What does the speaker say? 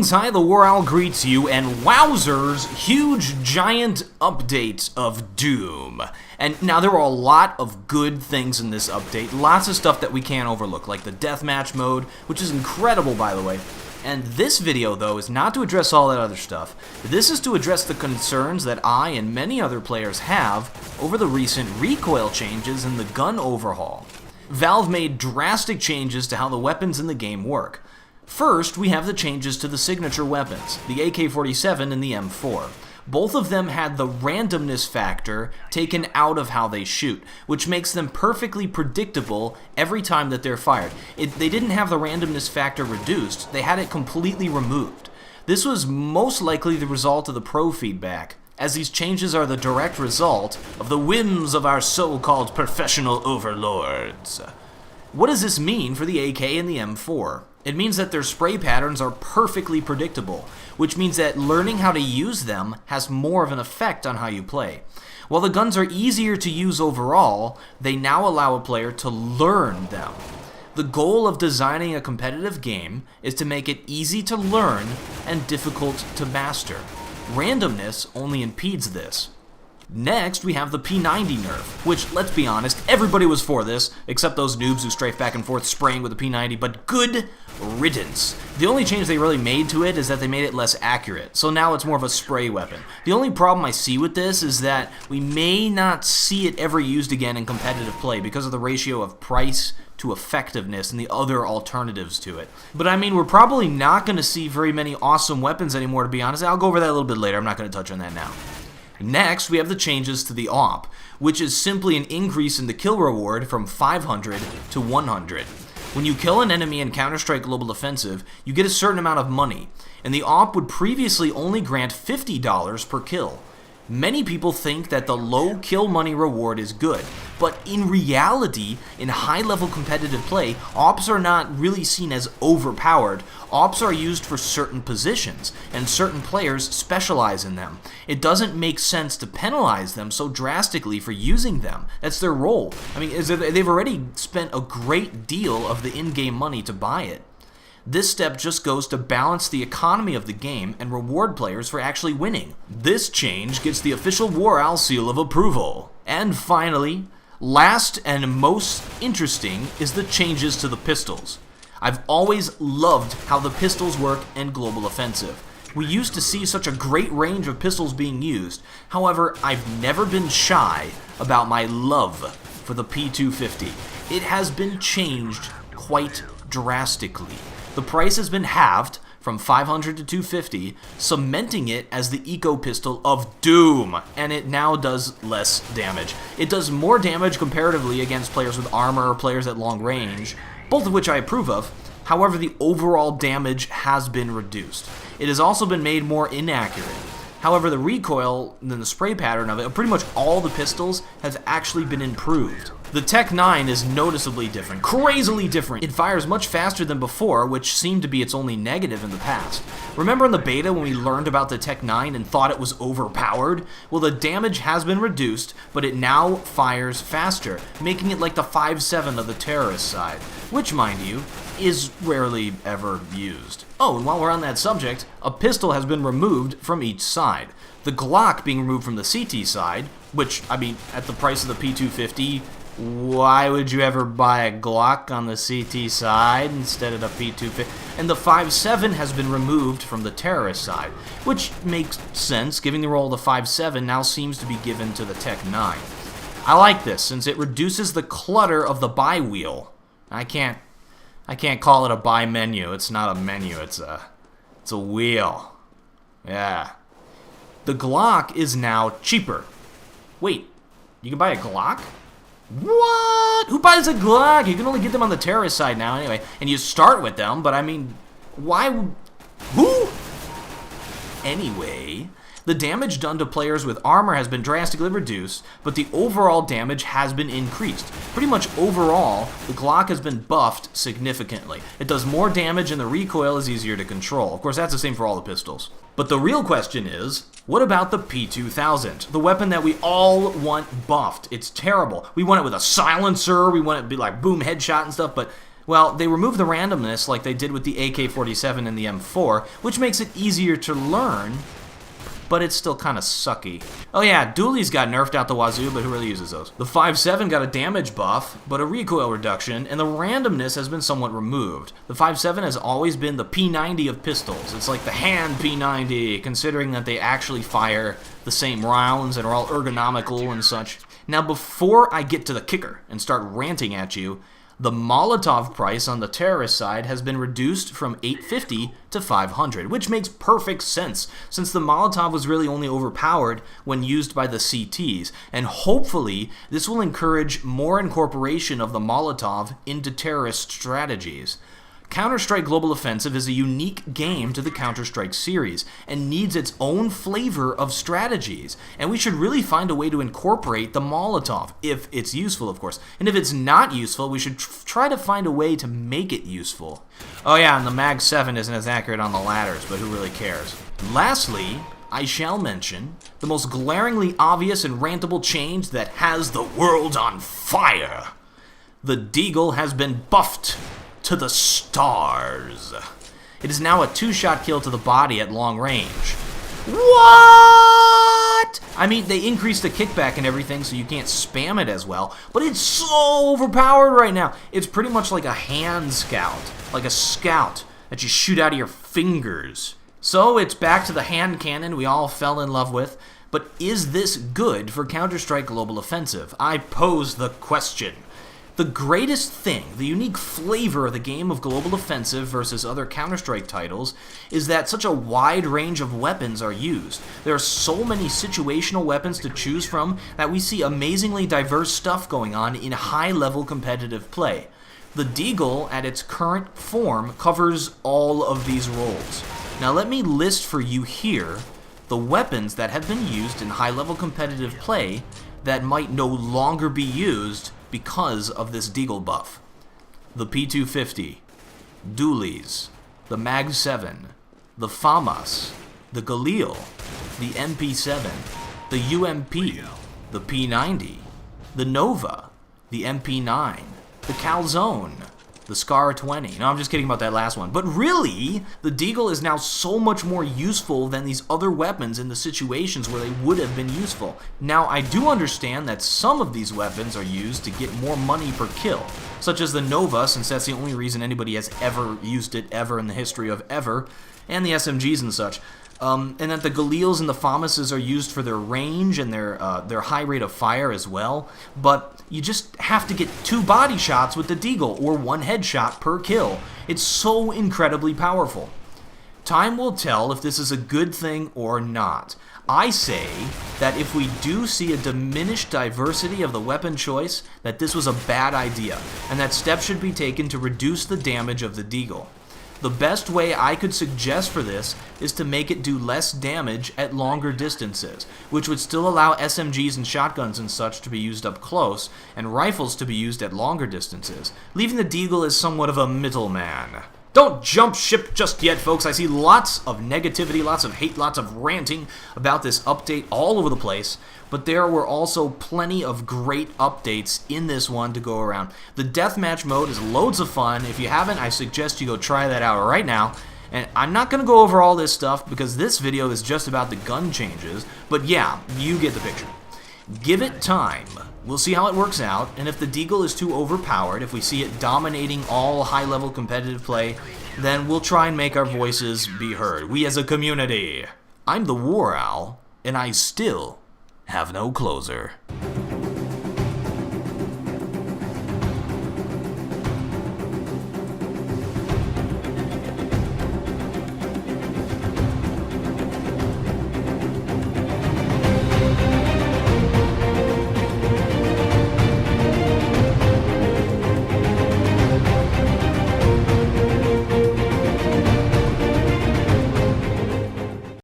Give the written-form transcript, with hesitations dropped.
Greetings, hi, the WarOwl greets you, and wowzers, huge giant update of Doom. And now there are a lot of good things in this update, lots of stuff that we can't overlook, like the deathmatch mode, which is incredible by the way. And this video, though, is not to address all that other stuff. This is to address the concerns that I and many other players have over the recent recoil changes in the gun overhaul. Valve made drastic changes to how the weapons in the game work. First, we have the changes to the signature weapons, the AK-47 and the M4. Both of them had the randomness factor taken out of how they shoot, which makes them perfectly predictable every time that they're fired. They didn't have the randomness factor reduced, they had it completely removed. This was most likely the result of the pro feedback, as these changes are the direct result of the whims of our so-called professional overlords. What does this mean for the AK and the M4? It means that their spray patterns are perfectly predictable, which means that learning how to use them has more of an effect on how you play. While the guns are easier to use overall, they now allow a player to learn them. The goal of designing a competitive game is to make it easy to learn and difficult to master. Randomness only impedes this. Next, we have the P90 Nerve, which, let's be honest, everybody was for this, except those noobs who strafe back and forth spraying with the P90, but good riddance. The only change they really made to it is that they made it less accurate, so now it's more of a spray weapon. The only problem I see with this is that we may not see it ever used again in competitive play because of the ratio of price to effectiveness and the other alternatives to it. But I mean, we're probably not going to see very many awesome weapons anymore, to be honest. I'll go over that a little bit later, I'm not going to touch on that now. Next, we have the changes to the AWP, which is simply an increase in the kill reward from 500 to 100. When you kill an enemy in Counter-Strike Global Offensive, you get a certain amount of money, and the AWP would previously only grant $50 per kill. Many people think that the low kill money reward is good, but in reality, in high-level competitive play, AWPs are not really seen as overpowered. AWPs are used for certain positions, and certain players specialize in them. It doesn't make sense to penalize them so drastically for using them. That's their role. I mean, they've already spent a great deal of the in-game money to buy it. This step just goes to balance the economy of the game and reward players for actually winning. This change gets the official WarOwl seal of approval. And finally, last and most interesting is the changes to the pistols. I've always loved how the pistols work in Global Offensive. We used to see such a great range of pistols being used. However, I've never been shy about my love for the P250. It has been changed quite drastically. The price has been halved from 500 to 250, cementing it as the eco pistol of Doom, and it now does less damage. It does more damage comparatively against players with armor or players at long range, both of which I approve of. However, the overall damage has been reduced. It has also been made more inaccurate. However, the recoil and the spray pattern of it, pretty much all the pistols, has actually been improved. The Tech 9 is noticeably different, crazily different. It fires much faster than before, which seemed to be its only negative in the past. Remember in the beta when we learned about the Tech 9 and thought it was overpowered? Well, the damage has been reduced, but it now fires faster, making it like the 5.7 of the terrorist side, which, mind you, is rarely ever used. Oh, and while we're on that subject, a pistol has been removed from each side. The Glock being removed from the CT side, which, I mean, at the price of the P250, why would you ever buy a Glock on the CT side instead of the P250? And the 5.7 has been removed from the terrorist side, which makes sense, giving the role of the 5.7 now seems to be given to the Tech 9. I like this, since it reduces the clutter of the buy wheel. I can't call it a buy menu. It's not a menu, it's a wheel. Yeah. The Glock is now cheaper. Wait, you can buy a Glock? What? Who buys a Glock? You can only get them on the terrorist side now anyway. And you start with them, but I mean, why? Who? Anyway, the damage done to players with armor has been drastically reduced, but the overall damage has been increased. Pretty much overall, the Glock has been buffed significantly. It does more damage and the recoil is easier to control. Of course, that's the same for all the pistols. But the real question is, what about the P2000? The weapon that we all want buffed. It's terrible. We want it with a silencer, we want it to be like boom headshot and stuff, but Well, they removed the randomness like they did with the AK-47 and the M4, which makes it easier to learn, but it's still kind of sucky. Oh yeah, dualies got nerfed out the wazoo, but who really uses those? The 5.7 got a damage buff, but a recoil reduction, and the randomness has been somewhat removed. The 5.7 has always been the P90 of pistols. It's like the hand P90, considering that they actually fire the same rounds and are all ergonomical and such. Now, before I get to the kicker and start ranting at you, the Molotov price on the terrorist side has been reduced from $850 to $500, which makes perfect sense, since the Molotov was really only overpowered when used by the CTs, and hopefully this will encourage more incorporation of the Molotov into terrorist strategies. Counter-Strike Global Offensive is a unique game to the Counter-Strike series and needs its own flavor of strategies, and we should really find a way to incorporate the Molotov, if it's useful, of course. And if it's not useful, we should try to find a way to make it useful. Oh yeah, and the Mag 7 isn't as accurate on the ladders, but who really cares? Lastly, I shall mention the most glaringly obvious and rantable change that has the world on fire. The Deagle has been buffed to the stars. It is now a 2-shot kill to the body at long range. What? I mean, they increased the kickback and everything so you can't spam it as well, but it's so overpowered right now. It's pretty much like a hand scout, like a scout that you shoot out of your fingers. So it's back to the hand cannon we all fell in love with, but is this good for Counter-Strike Global Offensive? I pose the question. The greatest thing, the unique flavor of the game of Global Offensive versus other Counter-Strike titles, is that such a wide range of weapons are used. There are so many situational weapons to choose from that we see amazingly diverse stuff going on in high-level competitive play. The Deagle, at its current form, covers all of these roles. Now let me list for you here the weapons that have been used in high-level competitive play that might no longer be used because of this Deagle buff. The P250, dualies, the Mag 7, the FAMAS, the Galil, the MP7, the UMP, the P90, the Nova, the MP9, the Calzone, the Scar 20. No, I'm just kidding about that last one. But really, the Deagle is now so much more useful than these other weapons in the situations where they would have been useful. Now, I do understand that some of these weapons are used to get more money per kill, such as the Nova, since that's the only reason anybody has ever used it ever in the history of ever, and the SMGs and such. And that the Galils and the FAMASes are used for their range and their high rate of fire as well, but you just have to get 2 body shots with the Deagle, or 1 headshot per kill. It's so incredibly powerful. Time will tell if this is a good thing or not. I say that if we do see a diminished diversity of the weapon choice, that this was a bad idea, and that steps should be taken to reduce the damage of the Deagle. The best way I could suggest for this is to make it do less damage at longer distances, which would still allow SMGs and shotguns and such to be used up close, and rifles to be used at longer distances, leaving the Deagle as somewhat of a middleman. Don't jump ship just yet, folks. I see lots of negativity, lots of hate, lots of ranting about this update all over the place, but there were also plenty of great updates in this one to go around. The deathmatch mode is loads of fun. If you haven't, I suggest you go try that out right now. And I'm not going to go over all this stuff because this video is just about the gun changes, but yeah, you get the picture. Give it time. We'll see how it works out, and if the Deagle is too overpowered, if we see it dominating all high-level competitive play, then we'll try and make our voices be heard. We as a community. I'm the WarOwl, and I still have no closer.